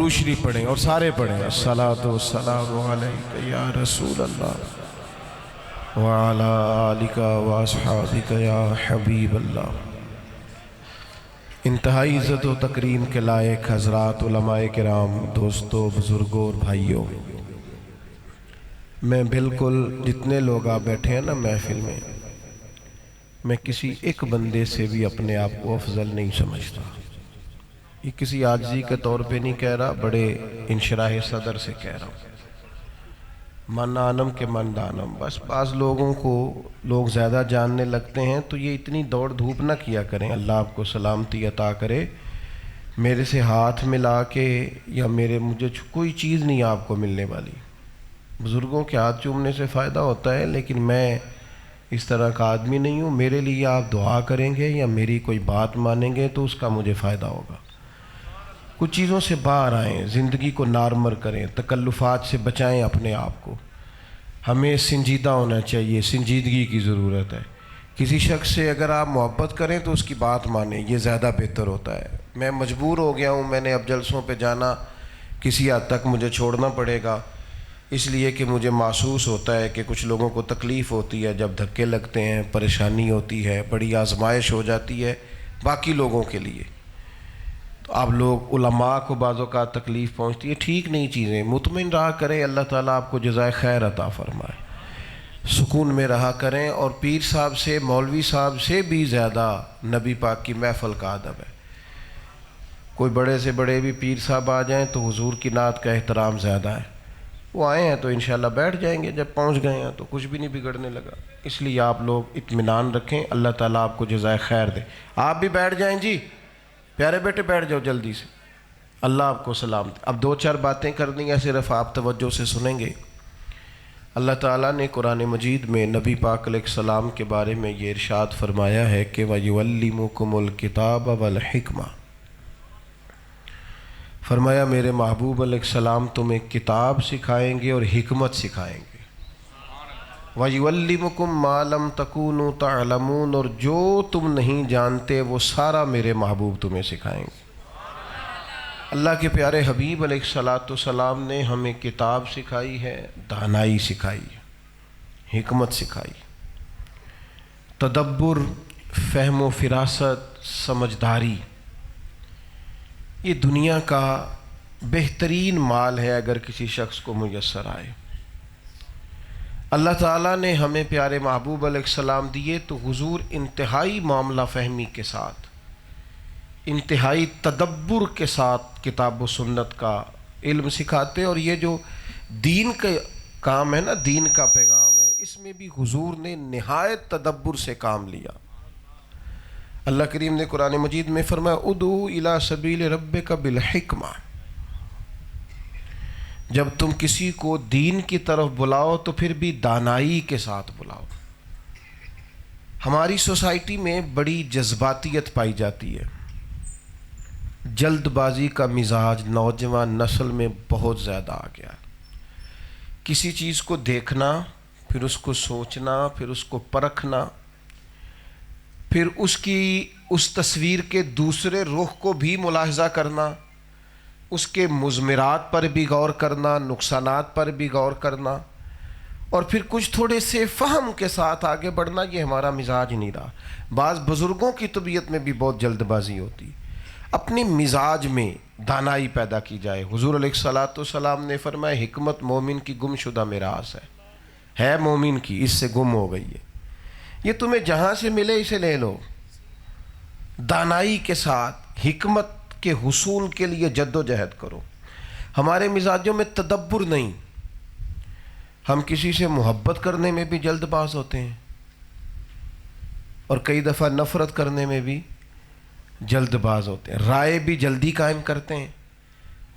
درود شریف پڑھیں اور سارے پڑھیں الصلاۃ والسلام علیک یا رسول اللہ وعلی آلک واصحابک یا حبیب اللہ۔ انتہائی عزت و تکریم کے لائق حضرات، علماء کرام، دوستو، بزرگوں اور بھائیوں، میں بالکل جتنے لوگ آپ بیٹھے ہیں نا محفل میں کسی ایک بندے سے بھی اپنے آپ کو افضل نہیں سمجھتا۔ یہ کسی عاجزی کے طور پہ نہیں کہہ رہا، بڑے انشراح صدر سے کہہ رہا ہوں۔ من آنم کے من دانم۔ بس بعض لوگوں کو لوگ زیادہ جاننے لگتے ہیں تو یہ اتنی دوڑ دھوپ نہ کیا کریں۔ اللہ آپ کو سلامتی عطا کرے۔ میرے سے ہاتھ ملا کے یا مجھے کوئی چیز نہیں آپ کو ملنے والی۔ بزرگوں کے ہاتھ چومنے سے فائدہ ہوتا ہے، لیکن میں اس طرح کا آدمی نہیں ہوں۔ میرے لیے آپ دعا کریں گے یا میری کوئی بات مانیں گے تو اس کا مجھے فائدہ ہوگا۔ کچھ چیزوں سے باہر آئیں، زندگی کو نارمل کریں، تکلفات سے بچائیں اپنے آپ کو۔ ہمیں سنجیدہ ہونا چاہیے، سنجیدگی کی ضرورت ہے۔ کسی شخص سے اگر آپ محبت کریں تو اس کی بات مانیں، یہ زیادہ بہتر ہوتا ہے۔ میں مجبور ہو گیا ہوں، میں نے اب جلسوں پہ جانا کسی حد تک مجھے چھوڑنا پڑے گا، اس لیے کہ مجھے محسوس ہوتا ہے کہ کچھ لوگوں کو تکلیف ہوتی ہے جب دھکے لگتے ہیں، پریشانی ہوتی ہے، بڑی آزمائش ہو جاتی ہے باقی لوگوں کے لیے۔ تو آپ لوگ علماء کو بعض اوقات تکلیف پہنچتی ہے، ٹھیک نہیں چیزیں، مطمئن رہا کریں، اللہ تعالیٰ آپ کو جزائے خیر عطا فرمائے۔ سکون میں رہا کریں، اور پیر صاحب سے، مولوی صاحب سے بھی زیادہ نبی پاک کی محفل کا ادب ہے۔ کوئی بڑے سے بڑے بھی پیر صاحب آ جائیں تو حضور کی نعت کا احترام زیادہ ہے۔ وہ آئے ہیں تو انشاءاللہ بیٹھ جائیں گے، جب پہنچ گئے ہیں تو کچھ بھی نہیں بگڑنے لگا۔ اس لیے آپ لوگ اطمینان رکھیں، اللہ تعالیٰ آپ کو جزائے خیر دے۔ آپ بھی بیٹھ جائیں جی، پیارے بیٹے بیٹھ جاؤ جلدی سے، اللہ آپ کو سلامت۔ اب دو چار باتیں کرنی ہیں، صرف آپ توجہ سے سنیں گے۔ اللہ تعالیٰ نے قرآن مجید میں نبی پاک علیہ السلام کے بارے میں یہ ارشاد فرمایا ہے کہ وَيُعَلِّمُكُمُ الْكِتَابَ وَالْحِكْمَةَ، فرمایا میرے محبوب علیہ السلام تمہیں کتاب سکھائیں گے اور حکمت سکھائیں گے۔ وَيُعَلِّمُكُم مَّا لَمْ تَكُونُوا تَعْلَمُونَ، اور جو تم نہیں جانتے وہ سارا میرے محبوب تمہیں سکھائیں گے۔ اللہ کے پیارے حبیب علیہ السلام نے ہمیں کتاب سکھائی ہے، دانائی سکھائی ہے، حکمت سکھائی، تدبر، فہم و فراست، سمجھداری۔ یہ دنیا کا بہترین مال ہے اگر کسی شخص کو میسر آئے۔ اللہ تعالیٰ نے ہمیں پیارے محبوب علیہ السلام دیے تو حضور انتہائی معاملہ فہمی کے ساتھ، انتہائی تدبر کے ساتھ کتاب و سنت کا علم سکھاتے، اور یہ جو دین کا کام ہے نا، دین کا پیغام ہے، اس میں بھی حضور نے نہایت تدبر سے کام لیا۔ اللہ کریم نے قرآن مجید میں فرمایا ادعو الی سبیل ربک بالحکمہ، جب تم کسی کو دین کی طرف بلاؤ تو پھر بھی دانائی کے ساتھ بلاؤ۔ ہماری سوسائٹی میں بڑی جذباتیت پائی جاتی ہے، جلد بازی کا مزاج نوجوان نسل میں بہت زیادہ آ گیا۔ کسی چیز کو دیکھنا، پھر اس کو سوچنا، پھر اس کو پرکھنا، پھر اس تصویر کے دوسرے رخ کو بھی ملاحظہ کرنا، اس کے مضمرات پر بھی غور کرنا، نقصانات پر بھی غور کرنا، اور پھر کچھ تھوڑے سے فہم کے ساتھ آگے بڑھنا، یہ ہمارا مزاج نہیں رہا۔ بعض بزرگوں کی طبیعت میں بھی بہت جلد بازی ہوتی۔ اپنی مزاج میں دانائی پیدا کی جائے۔ حضور علیہ السلام نے فرمایا حکمت مومن کی گم شدہ میراث ہے مومن کی، اس سے گم ہو گئی ہے، یہ تمہیں جہاں سے ملے اسے لے لو۔ دانائی کے ساتھ حکمت کے حصول کے لیے جد و جہد کرو۔ ہمارے مزاجوں میں تدبر نہیں، ہم کسی سے محبت کرنے میں بھی جلد باز ہوتے ہیں، اور کئی دفعہ نفرت کرنے میں بھی جلد باز ہوتے ہیں، رائے بھی جلدی قائم کرتے ہیں۔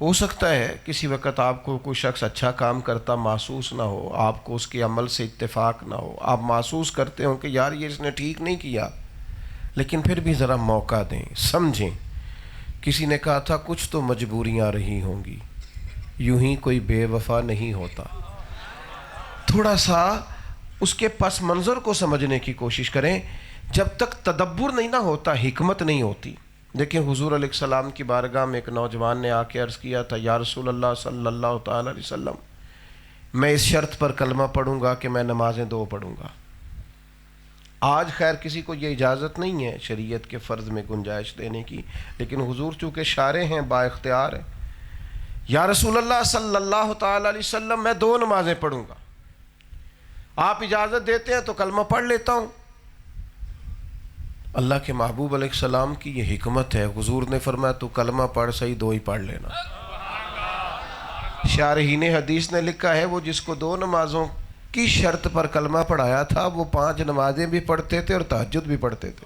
ہو سکتا ہے کسی وقت آپ کو کوئی شخص اچھا کام کرتا محسوس نہ ہو، آپ کو اس کے عمل سے اتفاق نہ ہو، آپ محسوس کرتے ہوں کہ یار یہ اس نے ٹھیک نہیں کیا، لیکن پھر بھی ذرا موقع دیں، سمجھیں۔ کسی نے کہا تھا کچھ تو مجبوریاں رہی ہوں گی، یوں ہی کوئی بے وفا نہیں ہوتا۔ تھوڑا سا اس کے پس منظر کو سمجھنے کی کوشش کریں۔ جب تک تدبر نہیں نہ ہوتا حکمت نہیں ہوتی۔ دیکھیں حضور علیہ السلام کی بارگاہ میں ایک نوجوان نے آ کے عرض کیا تھا، یا رسول اللہ صلی اللہ تعالی علیہ وسلم، میں اس شرط پر کلمہ پڑھوں گا کہ میں نمازیں 2 پڑھوں گا۔ آج خیر کسی کو یہ اجازت نہیں ہے شریعت کے فرض میں گنجائش دینے کی، لیکن حضور چونکہ شارع ہیں، با اختیار ہیں، یا رسول اللہ صلی اللہ تعالی علیہ وسلم میں 2 نمازیں پڑھوں گا، آپ اجازت دیتے ہیں تو کلمہ پڑھ لیتا ہوں۔ اللہ کے محبوب علیہ السلام کی یہ حکمت ہے، حضور نے فرمایا تو کلمہ پڑھ صحیح 2 ہی پڑھ لینا۔ شارحین حدیث نے لکھا ہے وہ جس کو 2 نمازوں کی شرط پر کلمہ پڑھایا تھا وہ 5 نمازیں بھی پڑھتے تھے اور تہجد بھی پڑھتے تھے۔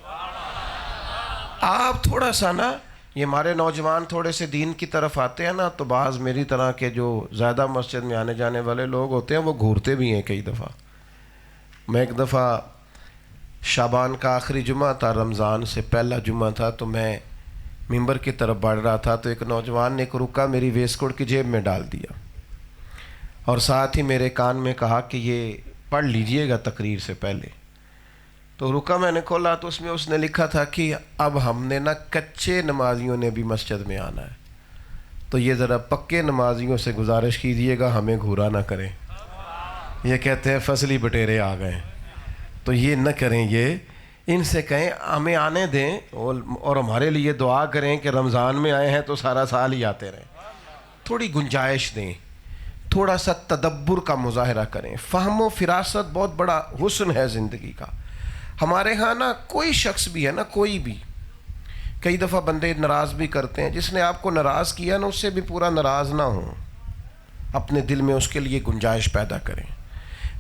آپ تھوڑا سا نا، یہ ہمارے نوجوان تھوڑے سے دین کی طرف آتے ہیں نا، تو بعض میری طرح کے جو زیادہ مسجد میں آنے جانے والے لوگ ہوتے ہیں وہ گھورتے بھی ہیں کئی دفعہ۔ میں ایک دفعہ شعبان کا آخری جمعہ تھا، رمضان سے پہلا جمعہ تھا، تو میں ممبر کی طرف بڑھ رہا تھا تو ایک نوجوان نے ایک رکا میری ویسٹ کوٹ کی جیب میں ڈال دیا اور ساتھ ہی میرے کان میں کہا کہ یہ پڑھ لیجئے گا تقریر سے پہلے۔ تو رکا میں نے کھولا تو اس میں اس نے لکھا تھا کہ اب ہم نے نا کچے نمازیوں نے بھی مسجد میں آنا ہے، تو یہ ذرا پکے نمازیوں سے گزارش کیجیے گا ہمیں گھورا نہ کریں۔ یہ کہتے ہیں فصلی بٹیرے آ گئے، تو یہ نہ کریں، یہ ان سے کہیں ہمیں آنے دیں اور ہمارے لیے دعا کریں کہ رمضان میں آئے ہیں تو سارا سال ہی آتے رہیں۔ تھوڑی گنجائش دیں، تھوڑا سا تدبر کا مظاہرہ کریں۔ فہم و فراست بہت بڑا حسن ہے زندگی کا۔ ہمارے ہاں نا کوئی شخص بھی ہے نا، کوئی بھی، کئی دفعہ بندے ناراض بھی کرتے ہیں، جس نے آپ کو ناراض کیا نا اس سے بھی پورا ناراض نہ ہوں، اپنے دل میں اس کے لیے گنجائش پیدا کریں،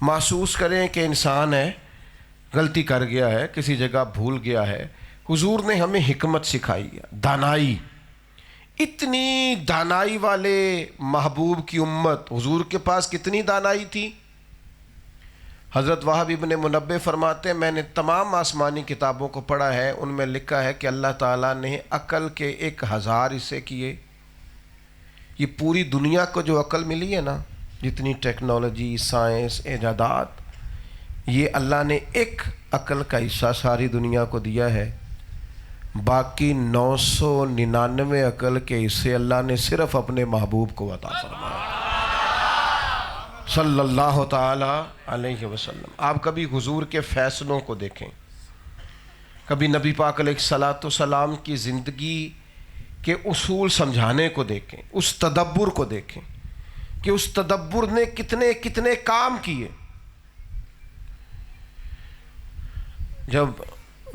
محسوس کریں کہ انسان ہے، غلطی کر گیا ہے، کسی جگہ بھول گیا ہے۔ حضور نے ہمیں حکمت سکھائی ہے، دانائی، اتنی دانائی والے محبوب کی امت، حضور کے پاس کتنی دانائی تھی۔ حضرت وہب ابن منبہ فرماتے ہیں میں نے تمام آسمانی کتابوں کو پڑھا ہے، ان میں لکھا ہے کہ اللہ تعالیٰ نے عقل کے 1000 حصے کیے۔ یہ پوری دنیا کو جو عقل ملی ہے نا، جتنی ٹیکنالوجی، سائنس، ایجادات، یہ اللہ نے ایک عقل کا حصہ ساری دنیا کو دیا ہے، باقی 999 عقل کے حصے اللہ نے صرف اپنے محبوب کو عطا فرمایا صلی اللہ تعالی علیہ وسلم۔ آپ کبھی حضور کے فیصلوں کو دیکھیں، کبھی نبی پاک علیہ الصلاۃ والسلام کی زندگی کے اصول سمجھانے کو دیکھیں، اس تدبر کو دیکھیں کہ اس تدبر نے کتنے کتنے کام کیے۔ جب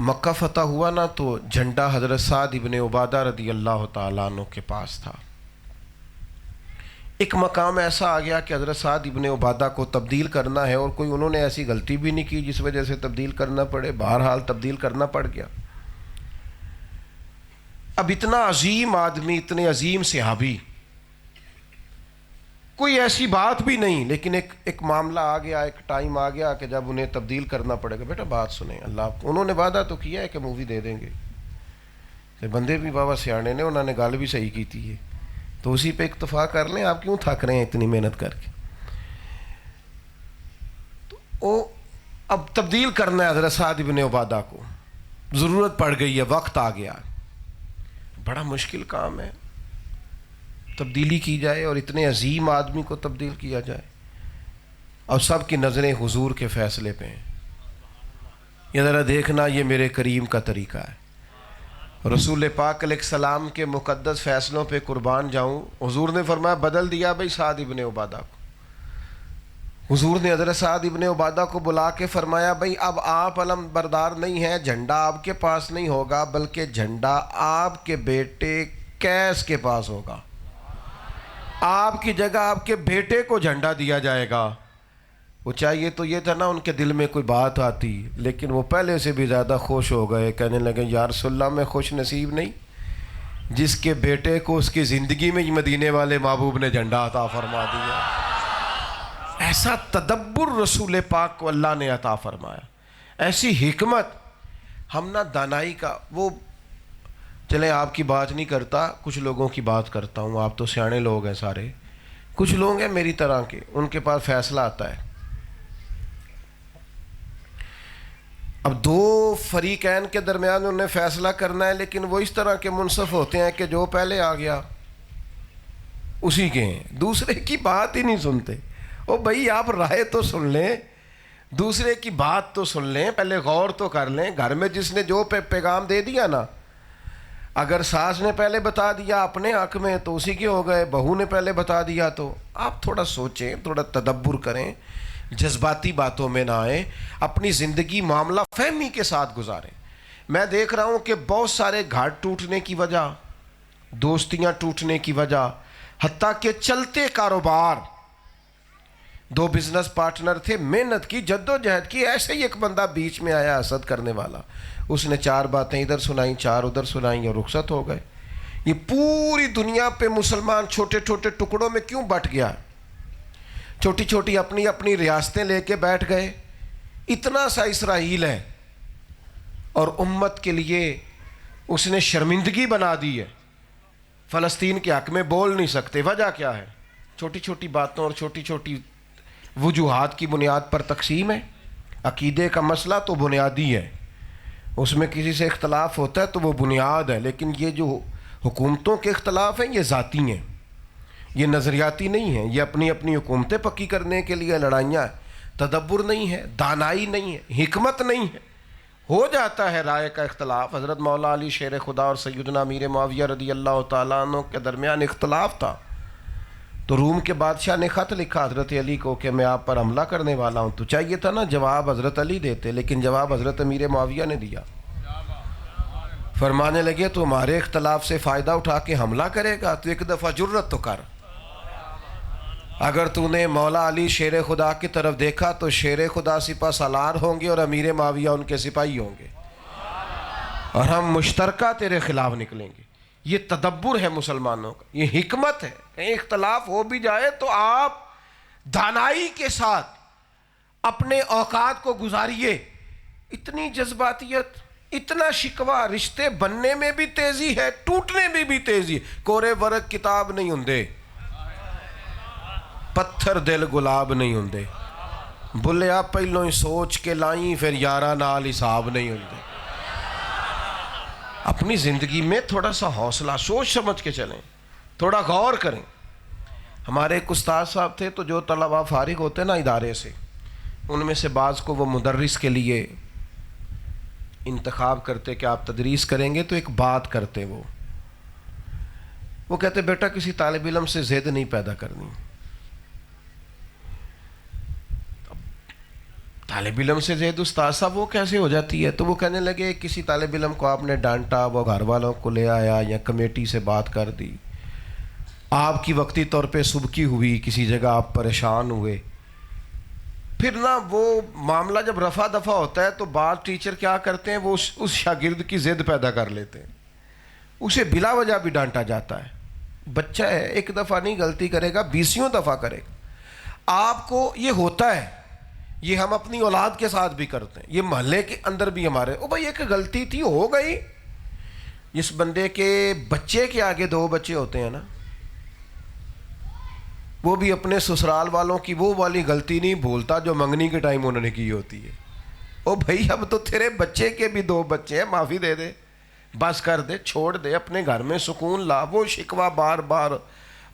مکہ فتح ہوا نا تو جھنڈا حضرت سعد ابن عبادہ رضی اللہ تعالیٰ عنہ کے پاس تھا۔ ایک مقام ایسا آ گیا کہ حضرت سعد ابن عبادہ کو تبدیل کرنا ہے، اور کوئی انہوں نے ایسی غلطی بھی نہیں کی جس وجہ سے تبدیل کرنا پڑے، بہرحال تبدیل کرنا پڑ گیا۔ اب اتنا عظیم آدمی، اتنے عظیم صحابی، کوئی ایسی بات بھی نہیں، لیکن ایک معاملہ آ گیا، ایک ٹائم آ گیا کہ جب انہیں تبدیل کرنا پڑے گا۔ بیٹا بات سنیں، اللہ انہوں نے وعدہ تو کیا ہے کہ مووی دے دیں گے، بندے بھی بابا سیانے نے، انہوں نے گل بھی صحیح کی تھی، تو اسی پہ اکتفا کر لیں، آپ کیوں تھک رہے ہیں اتنی محنت کر کے۔ تو اب تبدیل کرنا ہے حضرت سعد ابن عبادہ کو، ضرورت پڑ گئی ہے، وقت آ گیا، بڑا مشکل کام ہے تبدیلی کی جائے، اور اتنے عظیم آدمی کو تبدیل کیا جائے، اور سب کی نظریں حضور کے فیصلے پہ ہیں۔ یہ ذرا دیکھنا، یہ میرے کریم کا طریقہ ہے، رسول پاک علیہ السلام کے مقدس فیصلوں پہ قربان جاؤں۔ حضور نے فرمایا بدل دیا بھائی سعد ابن عبادہ کو۔ حضور نے حضرت سعد ابن عبادہ کو بلا کے فرمایا بھائی اب آپ علم بردار نہیں ہیں، جھنڈا آپ کے پاس نہیں ہوگا، بلکہ جھنڈا آپ کے بیٹے قیس کے پاس ہوگا، آپ کی جگہ آپ کے بیٹے کو جھنڈا دیا جائے گا۔ وہ چاہیے تو یہ تھا نا ان کے دل میں کوئی بات آتی، لیکن وہ پہلے سے بھی زیادہ خوش ہو گئے، کہنے لگے یا رسول اللہ میں خوش نصیب نہیں جس کے بیٹے کو اس کی زندگی میں مدینے والے محبوب نے جھنڈا عطا فرما دیا۔ ایسا تدبر رسول پاک کو اللہ نے عطا فرمایا، ایسی حکمت۔ ہم نہ دانائی کا وہ، چلیں آپ کی بات نہیں کرتا، کچھ لوگوں کی بات کرتا ہوں، آپ تو سیانے لوگ ہیں سارے، کچھ لوگ ہیں میری طرح کے، ان کے پاس فیصلہ آتا ہے، اب دو فریقین کے درمیان انہیں فیصلہ کرنا ہے، لیکن وہ اس طرح کے منصف ہوتے ہیں کہ جو پہلے آ گیا اسی کے ہیں، دوسرے کی بات ہی نہیں سنتے۔ او بھائی آپ رائے تو سن لیں، دوسرے کی بات تو سن لیں، پہلے غور تو کر لیں۔ گھر میں جس نے جو پیغام دے دیا نا، اگر ساس نے پہلے بتا دیا اپنے حق میں تو اسی کے ہو گئے، بہو نے پہلے بتا دیا تو آپ تھوڑا سوچیں، تھوڑا تدبر کریں، جذباتی باتوں میں نہ آئیں، اپنی زندگی معاملہ فہمی کے ساتھ گزاریں۔ میں دیکھ رہا ہوں کہ بہت سارے گھاٹ ٹوٹنے کی وجہ، دوستیاں ٹوٹنے کی وجہ، حتیٰ کہ چلتے کاروبار، دو بزنس پارٹنر تھے، محنت کی، جد و جہد کی، ایسے ہی ایک بندہ بیچ میں آیا حسد کرنے والا، اس نے چار باتیں ادھر سنائیں، چار ادھر سنائیں اور رخصت ہو گئے۔ یہ پوری دنیا پہ مسلمان چھوٹے چھوٹے ٹکڑوں میں کیوں بٹ گیا؟ چھوٹی چھوٹی اپنی اپنی ریاستیں لے کے بیٹھ گئے۔ اتنا سا اسرائیل ہے اور امت کے لیے اس نے شرمندگی بنا دی ہے، فلسطین کے حق میں بول نہیں سکتے۔ وجہ کیا ہے؟ چھوٹی چھوٹی باتوں اور چھوٹی چھوٹی وجوہات کی بنیاد پر تقسیم ہے۔ عقیدے کا مسئلہ تو بنیادی ہے، اس میں کسی سے اختلاف ہوتا ہے تو وہ بنیاد ہے، لیکن یہ جو حکومتوں کے اختلاف ہیں یہ ذاتی ہیں، یہ نظریاتی نہیں ہیں، یہ اپنی اپنی حکومتیں پکی کرنے کے لیے لڑائیاں ہیں۔ تدبر نہیں ہے، دانائی نہیں ہے، حکمت نہیں ہے، ہو جاتا ہے رائے کا اختلاف۔ حضرت مولا علی شیر خدا اور سیدنا امیر معاویہ رضی اللہ تعالیٰ عنہ کے درمیان اختلاف تھا، تو روم کے بادشاہ نے خط لکھا حضرت علی کو کہ میں آپ پر حملہ کرنے والا ہوں، تو چاہیے تھا نا جواب حضرت علی دیتے، لیکن جواب حضرت امیر معاویہ نے دیا۔ فرمانے لگے تو ہمارے اختلاف سے فائدہ اٹھا کے حملہ کرے گا، تو ایک دفعہ جرت تو کر، اگر تو نے مولا علی شیر خدا کی طرف دیکھا تو شیر خدا سپہ سالار ہوں گے اور امیر معاویہ ان کے سپاہی ہوں گے، اور ہم مشترکہ تیرے خلاف نکلیں گے۔ یہ تدبر ہے مسلمانوں کا، یہ حکمت ہے۔ کہیں اختلاف ہو بھی جائے تو آپ دانائی کے ساتھ اپنے اوقات کو گزاریے۔ اتنی جذباتیت، اتنا شکوہ، رشتے بننے میں بھی تیزی ہے، ٹوٹنے میں بھی تیزی ہے۔ کورے ورق کتاب نہیں ہوندے، پتھر دل گلاب نہیں ہوندے، بلیا پہلوں ہی سوچ کے لائیں پھر یارہ نال حساب نہیں ہوندے۔ اپنی زندگی میں تھوڑا سا حوصلہ، سوچ سمجھ کے چلیں، تھوڑا غور کریں۔ ہمارے ایک استاد صاحب تھے، تو جو طلبہ فارغ ہوتے نا ادارے سے، ان میں سے بعض کو وہ مدرس کے لیے انتخاب کرتے کہ آپ تدریس کریں گے، تو ایک بات کرتے، وہ کہتے بیٹا کسی طالب علم سے ضد نہیں پیدا کرنی۔ طالب علم سے ضد استاد صاحب وہ کیسے ہو جاتی ہے؟ تو وہ کہنے لگے کسی طالب علم کو آپ نے ڈانٹا، وہ گھر والوں کو لے آیا یا کمیٹی سے بات کر دی، آپ کی وقتی طور پہ سبکی ہوئی، کسی جگہ آپ پریشان ہوئے، پھر نا وہ معاملہ جب رفع دفع ہوتا ہے تو بعض ٹیچر کیا کرتے ہیں، وہ اس شاگرد کی ضد پیدا کر لیتے ہیں، اسے بلا وجہ بھی ڈانٹا جاتا ہے۔ بچہ ہے، ایک دفعہ نہیں غلطی کرے گا، 20 دفعہ کرے گا۔ آپ کو یہ ہوتا ہے، یہ ہم اپنی اولاد کے ساتھ بھی کرتے ہیں، یہ محلے کے اندر بھی ہمارے، او بھائی ایک غلطی تھی ہو گئی۔ اس بندے کے بچے کے آگے 2 بچے ہوتے ہیں نا، وہ بھی اپنے سسرال والوں کی وہ والی غلطی نہیں بھولتا جو منگنی کے ٹائم انہوں نے کی ہوتی ہے۔ او بھائی اب تو تیرے بچے کے بھی 2 بچے ہیں، معافی دے دے، بس کر دے، چھوڑ دے، اپنے گھر میں سکون لا۔ وہ شکوہ بار بار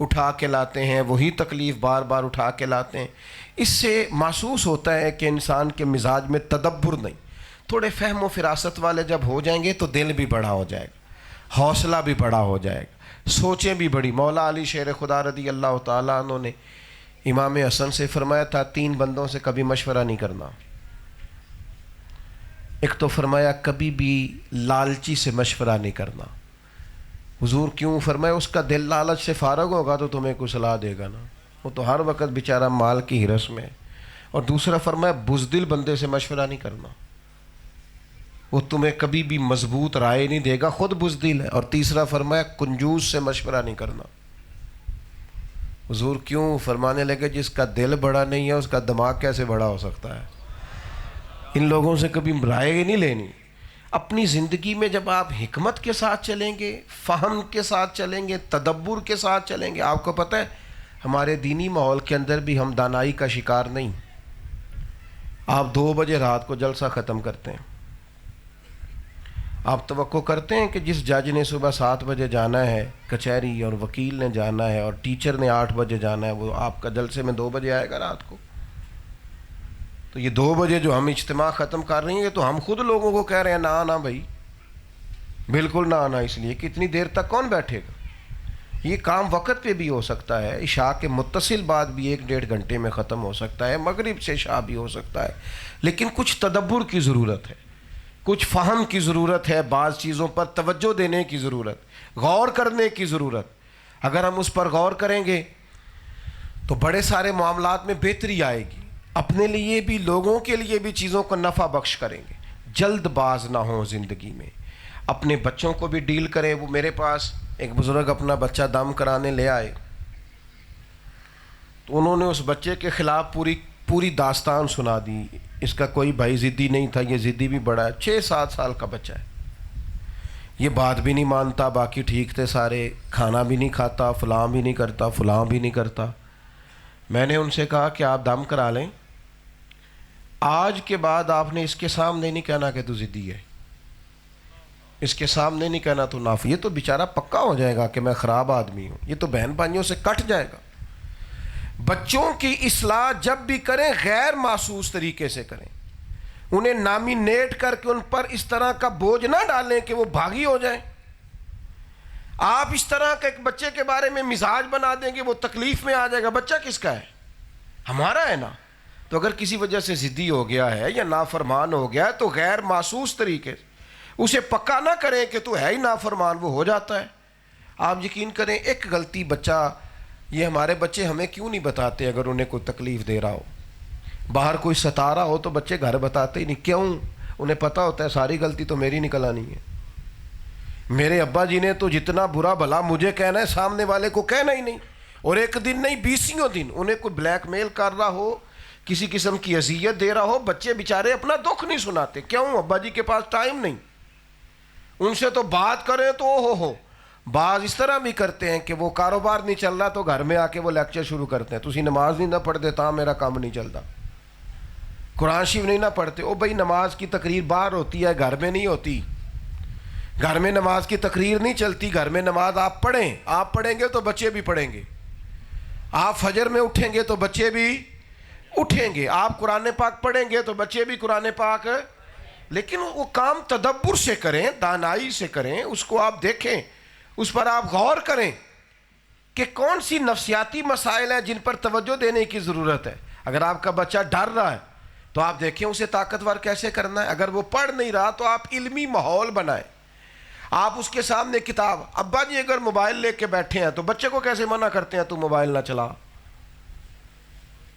اٹھا کے لاتے ہیں، وہی تکلیف بار بار اٹھا کے لاتے ہیں۔ اس سے محسوس ہوتا ہے کہ انسان کے مزاج میں تدبر نہیں۔ تھوڑے فہم و فراست والے جب ہو جائیں گے تو دل بھی بڑا ہو جائے گا، حوصلہ بھی بڑا ہو جائے گا، سوچیں بھی بڑی۔ مولا علی شیر خدا رضی اللہ تعالیٰ عنہ نے امام حسن سے فرمایا تھا 3 بندوں سے کبھی مشورہ نہیں کرنا۔ ایک تو فرمایا کبھی بھی لالچی سے مشورہ نہیں کرنا۔ حضور کیوں؟ فرمایا اس کا دل لالچ سے فارغ ہوگا تو تمہیں کوئی صلاح دے گا نا، وہ تو ہر وقت بیچارہ مال کی ہرس میں۔ اور دوسرا فرمایا بزدل بندے سے مشورہ نہیں کرنا، وہ تمہیں کبھی بھی مضبوط رائے نہیں دے گا، خود بزدل ہے۔ اور تیسرا فرمایا کنجوس سے مشورہ نہیں کرنا۔ حضور کیوں؟ فرمانے لگے جس کا دل بڑا نہیں ہے اس کا دماغ کیسے بڑا ہو سکتا ہے؟ ان لوگوں سے کبھی رائے نہیں لینی۔ اپنی زندگی میں جب آپ حکمت کے ساتھ چلیں گے، فہم کے ساتھ چلیں گے، تدبر کے ساتھ چلیں گے، آپ کو پتہ ہے ہمارے دینی ماحول کے اندر بھی ہم دانائی کا شکار نہیں۔ آپ 2 بجے رات کو جلسہ ختم کرتے ہیں، آپ توقع کرتے ہیں کہ جس جج نے صبح 7 بجے جانا ہے کچہری، اور وکیل نے جانا ہے، اور ٹیچر نے 8 بجے جانا ہے، وہ آپ کا جلسے میں 2 بجے آئے گا رات کو؟ تو یہ 2 بجے جو ہم اجتماع ختم کر رہے ہیں تو ہم خود لوگوں کو کہہ رہے ہیں نہ آنا بھائی، بالکل نہ آنا، اس لیے کہ اتنی دیر تک کون بیٹھے گا؟ یہ کام وقت پہ بھی ہو سکتا ہے، عشاء کے متصل بعد بھی 1-1.5 گھنٹے میں ختم ہو سکتا ہے، مغرب سے عشاء بھی ہو سکتا ہے، لیکن کچھ تدبر کی ضرورت ہے، کچھ فہم کی ضرورت ہے، بعض چیزوں پر توجہ دینے کی ضرورت، غور کرنے کی ضرورت۔ اگر ہم اس پر غور کریں گے تو بڑے سارے معاملات میں بہتری آئے گی، اپنے لیے بھی لوگوں کے لیے بھی چیزوں کو نفع بخش کریں گے۔ جلد باز نہ ہوں زندگی میں، اپنے بچوں کو بھی ڈیل کریں۔ وہ میرے پاس ایک بزرگ اپنا بچہ دم کرانے لے آئے تو انہوں نے اس بچے کے خلاف پوری داستان سنا دی۔ اس کا کوئی بھائی ضدی نہیں تھا، یہ ضدی بھی بڑا ہے، 6-7 سال کا بچہ ہے، یہ بات بھی نہیں مانتا، باقی ٹھیک تھے سارے، کھانا بھی نہیں کھاتا، فلاں بھی نہیں کرتا، فلاں بھی نہیں کرتا۔ میں نے ان سے کہا کہ آپ دم کرا لیں، آج کے بعد آپ نے اس کے سامنے نہیں کہنا کہ تو ضدی ہے، اس کے سامنے نہیں کہنا تو نافی، یہ تو بیچارہ پکا ہو جائے گا کہ میں خراب آدمی ہوں، یہ تو بہن بھائیوں سے کٹ جائے گا۔ بچوں کی اصلاح جب بھی کریں غیر محسوس طریقے سے کریں، انہیں نامینیٹ کر کے ان پر اس طرح کا بوجھ نہ ڈالیں کہ وہ بھاگی ہو جائیں۔ آپ اس طرح کا ایک بچے کے بارے میں مزاج بنا دیں گے وہ تکلیف میں آ جائے گا۔ بچہ کس کا ہے؟ ہمارا ہے نا۔ تو اگر کسی وجہ سے ضدی ہو گیا ہے یا نافرمان ہو گیا ہے تو غیر محسوس طریقے سے اسے پکا نہ کریں کہ تو ہے ہی نافرمان، وہ ہو جاتا ہے۔ آپ یقین کریں ایک غلطی بچہ، یہ ہمارے بچے ہمیں کیوں نہیں بتاتے اگر انہیں کوئی تکلیف دے رہا ہو، باہر کوئی ستا رہا ہو تو بچے گھر بتاتے ہی نہیں، کیوں؟ انہیں پتہ ہوتا ہے ساری غلطی تو میری نکل آنی ہے۔ میرے ابا جی نے تو جتنا برا بھلا مجھے کہنا ہے سامنے والے کو کہنا ہی نہیں، اور ایک دن نہیں 20 دن انہیں کوئی بلیک میل کر رہا ہو، کسی قسم کی اذیت دے رہا ہو، بچے بیچارے اپنا دکھ نہیں سناتے، کیوں؟ ابا جی کے پاس ٹائم نہیں، ان سے تو بات کریں تو ہو۔ بعض اس طرح بھی کرتے ہیں کہ وہ کاروبار نہیں چل رہا تو گھر میں آ کے وہ لیکچر شروع کرتے ہیں، تسی نماز نہیں نہ پڑھتے تا میرا کام نہیں چلتا، قرآن شریف نہیں نہ پڑھتے۔ او بھائی نماز کی تقریر باہر ہوتی ہے، گھر میں نہیں ہوتی، گھر میں نماز کی تقریر نہیں چلتی، گھر میں نماز آپ پڑھیں، آپ پڑھیں گے تو بچے بھی پڑھیں گے، آپ فجر میں اٹھیں گے تو بچے بھی اٹھیں گے، آپ قرآن پاک پڑھیں گے تو بچے بھی قرآن پاک، لیکن وہ کام تدبر سے کریں، دانائی سے کریں، اس کو آپ دیکھیں، اس پر آپ غور کریں کہ کون سی نفسیاتی مسائل ہیں جن پر توجہ دینے کی ضرورت ہے۔ اگر آپ کا بچہ ڈر رہا ہے تو آپ دیکھیں اسے طاقتور کیسے کرنا ہے، اگر وہ پڑھ نہیں رہا تو آپ علمی ماحول بنائیں، آپ اس کے سامنے کتاب، ابا جی اگر موبائل لے کے بیٹھے ہیں تو بچے کو کیسے منع کرتے ہیں تو موبائل نہ چلا؟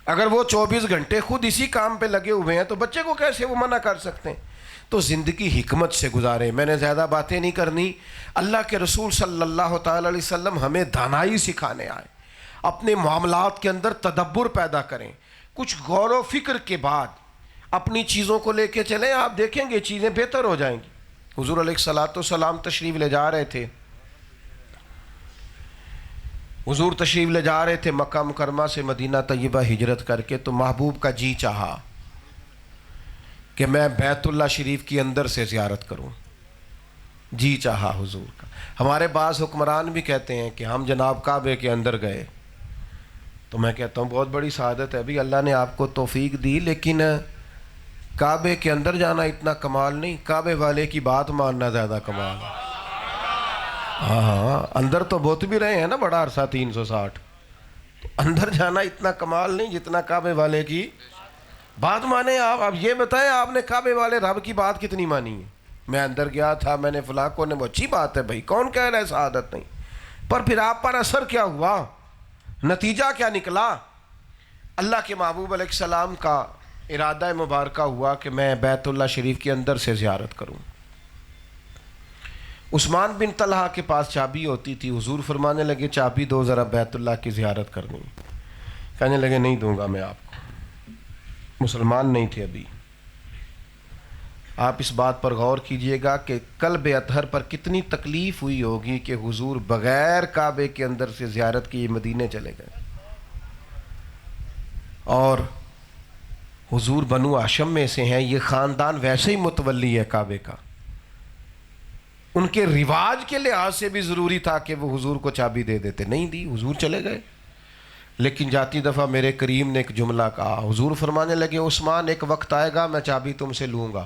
اگر وہ 24 گھنٹے خود اسی کام پہ لگے ہوئے ہیں تو بچے کو کیسے وہ منع کر سکتے ہیں؟ تو زندگی حکمت سے گزارے۔ میں نے زیادہ باتیں نہیں کرنی، اللہ کے رسول صلی اللہ تعالی علیہ وسلم ہمیں دانائی سکھانے آئے، اپنے معاملات کے اندر تدبر پیدا کریں، کچھ غور و فکر کے بعد اپنی چیزوں کو لے کے چلیں، آپ دیکھیں گے چیزیں بہتر ہو جائیں گی۔ حضور علیہ الصلوۃ والسلام تشریف لے جا رہے تھے، حضور تشریف لے جا رہے تھے مکہ مکرمہ سے مدینہ طیبہ ہجرت کر کے، تو محبوب کا جی چاہا کہ میں بیت اللہ شریف کی اندر سے زیارت کروں، جی چاہا حضور کا۔ ہمارے بعض حکمران بھی کہتے ہیں کہ ہم جناب کعبے کے اندر گئے، تو میں کہتا ہوں بہت بڑی سعادت ہے بھی، اللہ نے آپ کو توفیق دی، لیکن کعبے کے اندر جانا اتنا کمال نہیں، کعبے والے کی بات ماننا زیادہ کمال ہے۔ ہاں اندر تو بہت بھی رہے ہیں نا بڑا عرصہ 360، تو اندر جانا اتنا کمال نہیں جتنا کعبے والے کی بات مانے آپ۔ اب یہ بتائیں آپ نے کعبے والے رب کی بات کتنی مانی ہے؟ میں اندر گیا تھا، میں نے فلاں کو نے، وہ اچھی بات ہے بھائی، کون کہہ رہا ہے سعادت نہیں، پر پھر آپ پر اثر کیا ہوا، نتیجہ کیا نکلا؟ اللہ کے محبوب علیہ السلام کا ارادہ مبارکہ ہوا کہ میں بیت اللہ شریف کے اندر سے زیارت کروں۔ عثمان بن طلحہ کے پاس چابی ہوتی تھی، حضور فرمانے لگے چابی دو ذرا بیت اللہ کی زیارت کرنی، کہنے لگے نہیں دوں گا میں آپ کو، مسلمان نہیں تھے ابھی۔ آپ اس بات پر غور کیجئے گا کہ قلب اطہر پر کتنی تکلیف ہوئی ہوگی کہ حضور بغیر کعبے کے اندر سے زیارت کی مدینے چلے گئے، اور حضور بنو ہاشم میں سے ہیں، یہ خاندان ویسے ہی متولی ہے کعبے کا، ان کے رواج کے لحاظ سے بھی ضروری تھا کہ وہ حضور کو چابی دے دیتے، نہیں دی، حضور چلے گئے۔ لیکن جاتی دفعہ میرے کریم نے ایک جملہ کہا، حضور فرمانے لگے عثمان ایک وقت آئے گا میں چابی تم سے لوں گا،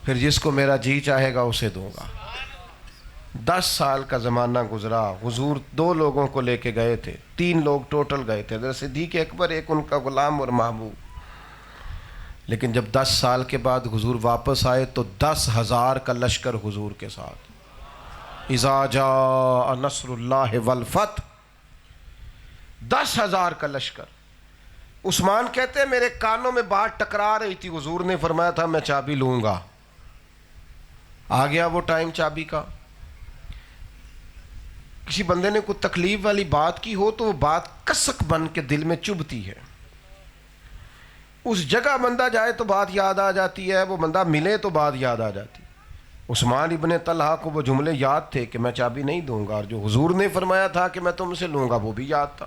پھر جس کو میرا جی چاہے گا اسے دوں گا۔ 10 سال کا زمانہ گزرا، حضور 2 لوگوں کو لے کے گئے تھے، 3 لوگ ٹوٹل گئے تھے، حضرت صدیق اکبر، ایک ان کا غلام اور محبوب۔ لیکن جب 10 سال کے بعد حضور واپس آئے تو 10,000 کا لشکر حضور کے ساتھ، اذا جاء نصر اللہ والفتح، 10,000 کا لشکر۔ عثمان کہتے ہیں میرے کانوں میں بات ٹکرا رہی تھی، حضور نے فرمایا تھا میں چابی لوں گا۔ آ گیا وہ ٹائم چابی کا۔ کسی بندے نے کوئی تکلیف والی بات کی ہو تو وہ بات کسک بن کے دل میں چبھتی ہے، اس جگہ بندہ جائے تو بات یاد آ جاتی ہے، وہ بندہ ملے تو بات یاد آ جاتی ہے۔ عثمان ابن طلحہ کو وہ جملے یاد تھے کہ میں چابی نہیں دوں گا، اور جو حضور نے فرمایا تھا کہ میں تم سے لوں گا وہ بھی یاد تھا۔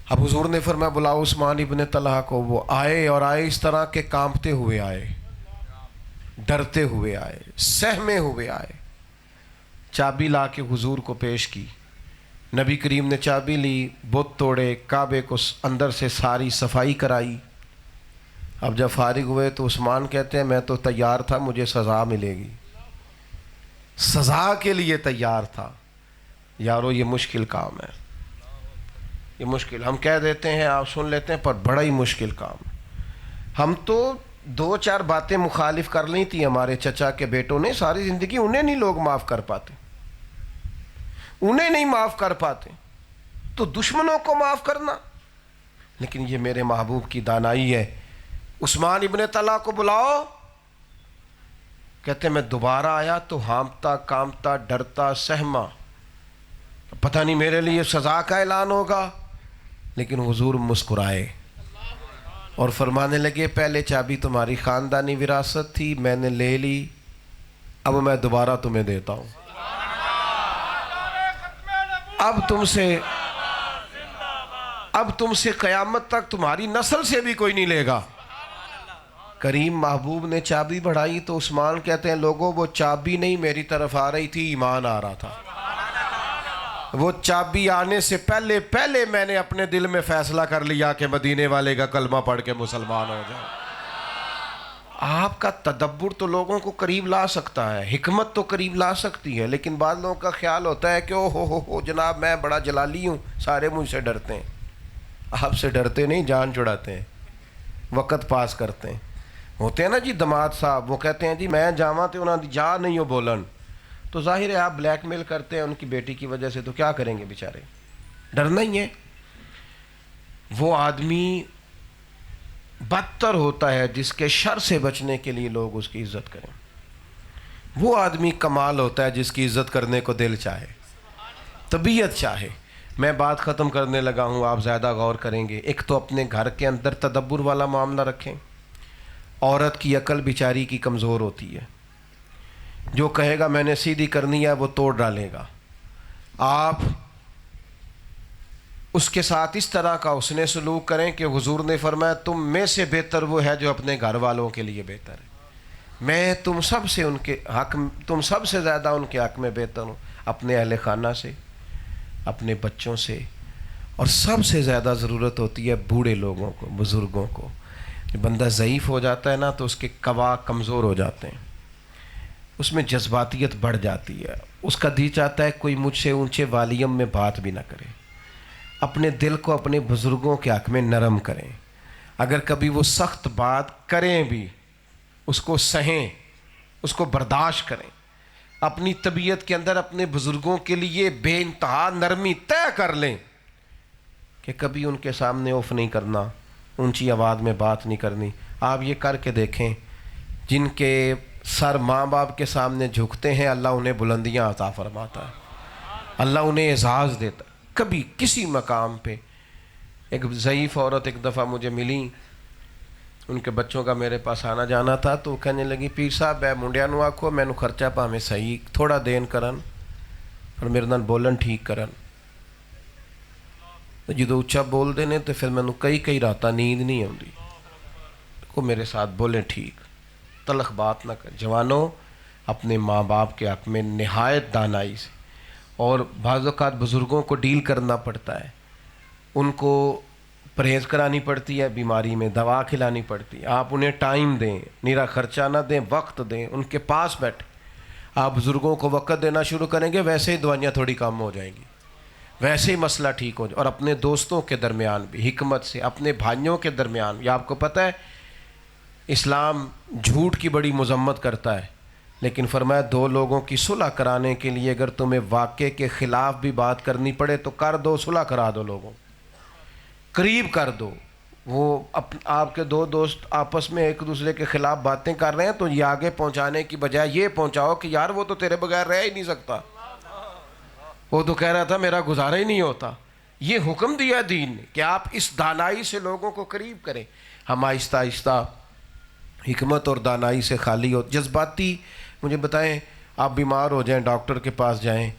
اب حضور نے فرمایا بلاؤ عثمان ابن طلحہ کو، وہ آئے، اور آئے اس طرح کہ کانپتے ہوئے آئے، ڈرتے ہوئے آئے، سہمے ہوئے آئے۔ چابی لا کے حضور کو پیش کی، نبی کریم نے چابی لی، بت توڑے، کعبے کو اندر سے ساری صفائی کرائی۔ اب جب فارغ ہوئے تو عثمان کہتے ہیں میں تو تیار تھا، مجھے سزا ملے گی، سزا کے لیے تیار تھا۔ یارو یہ مشکل کام ہے، یہ مشکل، ہم کہہ دیتے ہیں آپ سن لیتے ہیں، پر بڑا ہی مشکل کام۔ ہم تو 2-4 باتیں مخالف کر لی تھی ہمارے چچا کے بیٹوں نے، ساری زندگی انہیں نہیں لوگ معاف کر پاتے، انہیں نہیں معاف کر پاتے تو دشمنوں کو معاف کرنا۔ لیکن یہ میرے محبوب کی دانائی ہے۔ عثمان ابن طلحہ کو بلاؤ، کہتے میں دوبارہ آیا تو ہانپتا کانپتا ڈرتا سہما، پتہ نہیں میرے لیے سزا کا اعلان ہوگا۔ لیکن حضور مسکرائے اور فرمانے لگے پہلے چابی تمہاری خاندانی وراثت تھی، میں نے لے لی، اب میں دوبارہ تمہیں دیتا ہوں، اب تم سے قیامت تک تمہاری نسل سے بھی کوئی نہیں لے گا۔ کریم محبوب نے چابی بڑھائی تو عثمان کہتے ہیں لوگوں وہ چابی نہیں میری طرف آ رہی تھی، ایمان آ رہا تھا۔ وہ چابی آنے سے پہلے میں نے اپنے دل میں فیصلہ کر لیا کہ مدینے والے کا کلمہ پڑھ کے مسلمان ہو جائے۔ آپ کا تدبر تو لوگوں کو قریب لا سکتا ہے، حکمت تو قریب لا سکتی ہے، لیکن بعض لوگوں کا خیال ہوتا ہے کہ او ہو جناب میں بڑا جلالی ہوں، سارے مجھ سے ڈرتے ہیں۔ آپ سے ڈرتے نہیں، جان چھڑاتے ہیں، وقت پاس کرتے ہیں۔ ہوتے ہیں نا جی دماد صاحب، وہ کہتے ہیں جی میں جاواں تے انہاں دی جا نہیں ہو بولن، تو ظاہر ہے آپ بلیک میل کرتے ہیں ان کی بیٹی کی وجہ سے، تو کیا کریں گے بیچارے، ڈرنا ہی ہے۔ وہ آدمی بدتر ہوتا ہے جس کے شر سے بچنے کے لیے لوگ اس کی عزت کریں، وہ آدمی کمال ہوتا ہے جس کی عزت کرنے کو دل چاہے، طبیعت چاہے۔ میں بات ختم کرنے لگا ہوں، آپ زیادہ غور کریں گے۔ ایک تو اپنے گھر کے اندر تدبر والا معاملہ رکھیں۔ عورت کی عقل بیچاری کی کمزور ہوتی ہے، جو کہے گا میں نے سیدھی کرنی ہے وہ توڑ ڈالے گا۔ آپ اس کے ساتھ اس طرح کا اس نے سلوک کریں کہ حضور نے فرمایا تم میں سے بہتر وہ ہے جو اپنے گھر والوں کے لیے بہتر ہے، میں تم سب سے زیادہ ان کے حق میں بہتر ہوں، اپنے اہل خانہ سے، اپنے بچوں سے، اور سب سے زیادہ ضرورت ہوتی ہے بوڑھے لوگوں کو، بزرگوں کو۔ بندہ ضعیف ہو جاتا ہے نا تو اس کے قوا کمزور ہو جاتے ہیں، اس میں جذباتیت بڑھ جاتی ہے، اس کا دل چاہتا ہے کوئی مجھ سے اونچے والیوم میں بات بھی نہ کرے۔ اپنے دل کو اپنے بزرگوں کے حق میں نرم کریں، اگر کبھی وہ سخت بات کریں بھی اس کو سہیں، اس کو برداشت کریں، اپنی طبیعت کے اندر اپنے بزرگوں کے لیے بے انتہا نرمی طے کر لیں کہ کبھی ان کے سامنے اوف نہیں کرنا، اونچی آواز میں بات نہیں کرنی۔ آپ یہ کر کے دیکھیں، جن کے سر ماں باپ کے سامنے جھکتے ہیں اللہ انہیں بلندیاں عطا فرماتا ہے، اللہ انہیں اعزاز دیتا ہے۔ کبھی کسی مقام پہ ایک ضعیف عورت ایک دفعہ مجھے ملی، ان کے بچوں کا میرے پاس آنا جانا تھا، تو کہنے لگی پیر صاحب میں منڈیا نو آکھو مینو خرچہ پاویں صحیح تھوڑا دین کرن پر میرے نال بولن ٹھیک کرن۔ جدو اچھا بول دینے تو پھر مینو کئی راتاں نیند نہیں آتی، کو میرے ساتھ بولیں ٹھیک۔ تلخ بات نہ کر. جوانوں اپنے ماں باپ کے حق میں نہایت دانائی سے، اور بعض اوقات بزرگوں کو ڈیل کرنا پڑتا ہے، ان کو پرہیز کرانی پڑتی ہے، بیماری میں دوا کھلانی پڑتی ہے. آپ انہیں ٹائم دیں، نیرا خرچہ نہ دیں، وقت دیں، ان کے پاس بیٹھیں. آپ بزرگوں کو وقت دینا شروع کریں گے، ویسے ہی دوائیاں تھوڑی کم ہو جائیں گی، ویسے ہی مسئلہ ٹھیک ہو جائے. اور اپنے دوستوں کے درمیان بھی حکمت سے، اپنے بھائیوں کے درمیان بھی. آپ کو پتہ ہے اسلام جھوٹ کی بڑی مذمت کرتا ہے، لیکن فرمایا دو لوگوں کی صلح کرانے کے لیے اگر تمہیں واقعے کے خلاف بھی بات کرنی پڑے تو کر دو، صلح کرا دو، لوگوں قریب کر دو. وہ آپ کے دو دوست آپس میں ایک دوسرے کے خلاف باتیں کر رہے ہیں تو یہ آگے پہنچانے کی بجائے یہ پہنچاؤ کہ یار وہ تو تیرے بغیر رہ ہی نہیں سکتا، وہ تو کہہ رہا تھا میرا گزارا ہی نہیں ہوتا. یہ حکم دیا دین نے کہ آپ اس دانائی سے لوگوں کو قریب کریں. ہم آہستہ آہستہ حکمت اور دانائی سے خالی ہو. جذباتی مجھے بتائیں، آپ بیمار ہو جائیں، ڈاکٹر کے پاس جائیں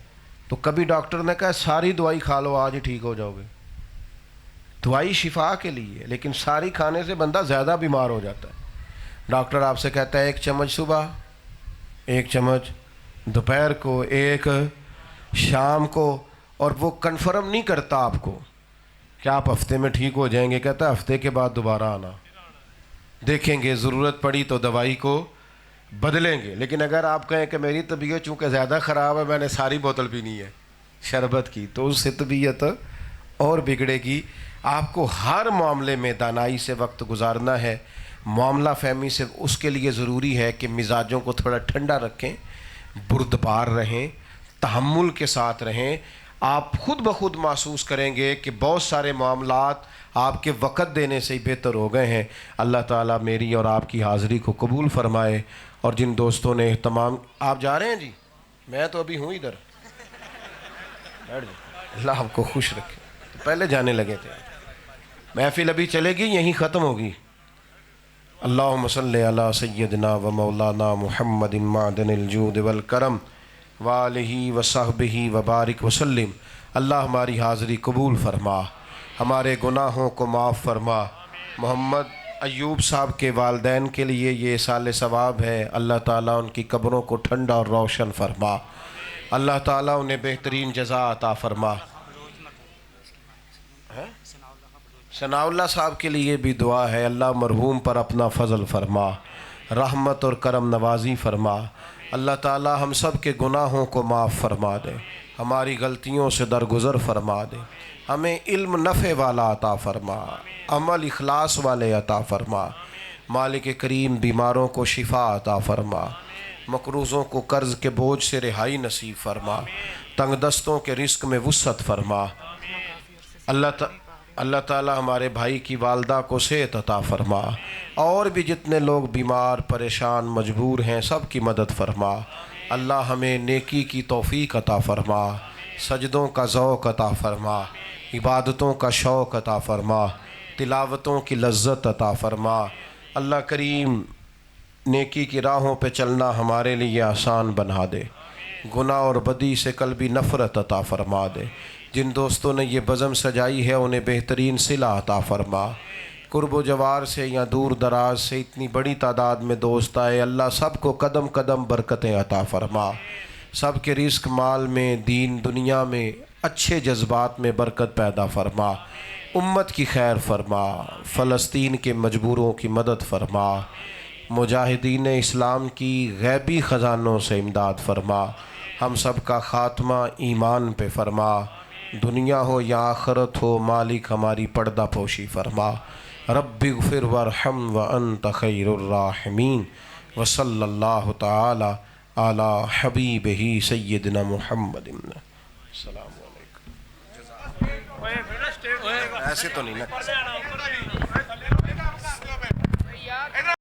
تو کبھی ڈاکٹر نے کہا ساری دوائی کھا لو آج ہی ٹھیک ہو جاؤ گے. دوائی شفا کے لیے، لیکن ساری کھانے سے بندہ زیادہ بیمار ہو جاتا ہے. ڈاکٹر آپ سے کہتا ہے 1 چمچ صبح، 1 چمچ دوپہر کو، 1 شام کو، اور وہ کنفرم نہیں کرتا آپ کو کہ آپ ہفتے میں ٹھیک ہو جائیں گے. کہتا ہے ہفتے کے بعد دوبارہ آنا، دیکھیں گے ضرورت پڑی تو دوائی کو بدلیں گے. لیکن اگر آپ کہیں کہ میری طبیعت چونکہ زیادہ خراب ہے، میں نے ساری بوتل پینی ہے شربت کی، تو اس سے طبیعت اور بگڑے گی. آپ کو ہر معاملے میں دانائی سے وقت گزارنا ہے. معاملہ فہمی سے اس کے لیے ضروری ہے کہ مزاجوں کو تھوڑا ٹھنڈا رکھیں، بردبار رہیں، تحمل کے ساتھ رہیں. آپ خود بخود محسوس کریں گے کہ بہت سارے معاملات آپ کے وقت دینے سے ہی بہتر ہو گئے ہیں. اللہ تعالیٰ میری اور آپ کی حاضری کو قبول فرمائے. اور جن دوستوں نے اہتمام، آپ جا رہے ہیں جی؟ میں تو ابھی ہوں ادھر، بیٹھ جائیں. اللہ آپ کو خوش رکھے. پہلے جانے لگے تھے، محفل ابھی چلے گی، یہیں ختم ہوگی. اللہم صلی علی سیدنا و مولانا محمد معدن الجود والکرم وآلہ وصحبہ وبارک وسلم. اللہ ہماری حاضری قبول فرما، ہمارے گناہوں کو معاف فرما. محمد ایوب صاحب کے والدین کے لیے یہ سال ثواب ہے. اللہ تعالیٰ ان کی قبروں کو ٹھنڈا اور روشن فرما. اللہ تعالیٰ انہیں بہترین جزا عطا فرما. ثناء اللہ صاحب کے لیے بھی دعا ہے، اللہ مرحوم پر اپنا فضل فرما، رحمت اور کرم نوازی فرما. اللہ تعالی ہم سب کے گناہوں کو معاف فرما دے، ہماری غلطیوں سے درگزر فرما دے. ہمیں علم نفع والا عطا فرما، عمل اخلاص والے عطا فرما. مالک کریم بیماروں کو شفا عطا فرما، مقروضوں کو قرض کے بوجھ سے رہائی نصیب فرما، تنگ دستوں کے رزق میں وسعت فرما. اللہ تعالی ہمارے بھائی کی والدہ کو صحت عطا فرما. اور بھی جتنے لوگ بیمار، پریشان، مجبور ہیں، سب کی مدد فرما. اللہ ہمیں نیکی کی توفیق عطا فرما، سجدوں کا ذوق عطا فرما، عبادتوں کا شوق عطا فرما، تلاوتوں کی لذت عطا فرما. اللہ کریم نیکی کی راہوں پہ چلنا ہمارے لیے آسان بنا دے، گناہ اور بدی سے قلبی نفرت عطا فرما دے. جن دوستوں نے یہ بزم سجائی ہے انہیں بہترین صلہ عطا فرما. قرب و جوار سے یا دور دراز سے اتنی بڑی تعداد میں دوست آئے، اللہ سب کو قدم قدم برکتیں عطا فرما. سب کے رزق مال میں، دین دنیا میں اچھے جذبات میں برکت پیدا فرما. امت کی خیر فرما، فلسطین کے مجبوروں کی مدد فرما، مجاہدین اسلام کی غیبی خزانوں سے امداد فرما. ہم سب کا خاتمہ ایمان پہ فرما، دنیا ہو یا آخرت ہو مالک ہماری پردہ پوشی فرما. رب اغفر وارحم وانت خیر الراحمین. وصلی اللہ تعالی علی حبیبہ سیدنا محمد. السلام علیکم. ایسے تو نہیں نا.